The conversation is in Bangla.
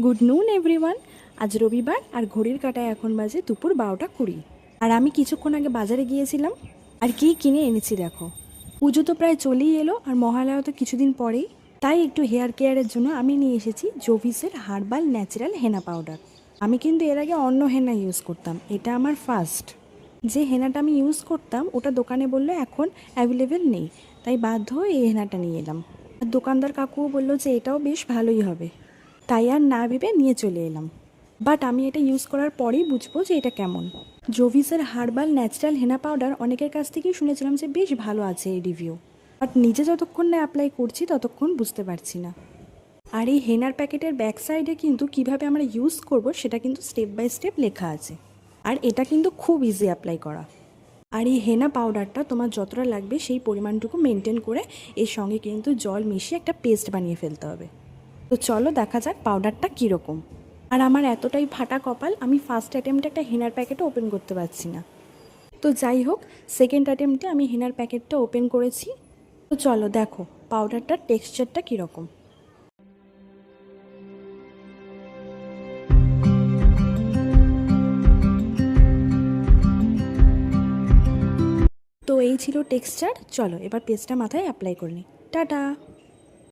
গুড নুন এভরিওয়ান। আজ রবিবার আর ঘড়ির কাঁটায় এখন বাজে দুপুর 12:20। আর আমি কিছুক্ষণ আগে বাজারে গিয়েছিলাম আর কী কিনে এনেছি দেখো। পুজো তো প্রায় চলেই এলো আর মহালয়া তো কিছুদিন পরেই। তাই একটু হেয়ার কেয়ারের জন্য আমি নিয়ে এসেছি জোভিসের হার্বাল ন্যাচারাল হেনা পাউডার। আমি কিন্তু এর আগে অন্য হেনা ইউজ করতাম, এটা আমার ফার্স্ট। যে হেনাটা আমি ইউজ করতাম ওটা দোকানে বললো এখন অ্যাভেলেবেল নেই, তাই বাধ্য হয়ে এই হেনাটা নিয়ে এলাম। আর দোকানদার কাকুও বললো যে এটাও বেশ ভালোই হবে, তাই আর না ভেবে নিয়ে চলে এলাম। বাট আমি এটা ইউজ করার পরেই বুঝবো যে এটা কেমন। জোভিসের হার্বাল ন্যাচারাল হেনা পাউডার অনেকের কাছ থেকেই শুনেছিলাম যে বেশ ভালো আছে এই রিভিউ, বাট নিজে যতক্ষণ না অ্যাপ্লাই করছি ততক্ষণ বুঝতে পারছি না। আর এই হেনার প্যাকেটের ব্যাক সাইডে কিন্তু কিভাবে আমরা ইউজ করব সেটা কিন্তু স্টেপ বাই স্টেপ লেখা আছে। আর এটা কিন্তু খুব ইজি অ্যাপ্লাই করা। আর এই হেনা পাউডারটা তোমার যতটা লাগবে সেই পরিমাণটুকু মেনটেন করে এর সঙ্গে কিন্তু জল মিশিয়ে একটা পেস্ট বানিয়ে ফেলতে হবে। তো চলো দেখা যাক পাউডারটা কীরকম। আর আমার এতটাই ফাটা কপাল, আমি ফার্স্ট অ্যাটেম্পটে একটা হেনার প্যাকেটও ওপেন করতে পারছি না। তো যাই হোক, সেকেন্ড অ্যাটেম্পটে আমি হেনার প্যাকেটটা ওপেন করেছি। তো চলো দেখো পাউডারটার টেক্সচারটা কীরকম। তো এই ছিল টেক্সচার। চলো এবার পেস্টটা মাথায় অ্যাপ্লাই করে নিই। টাটা।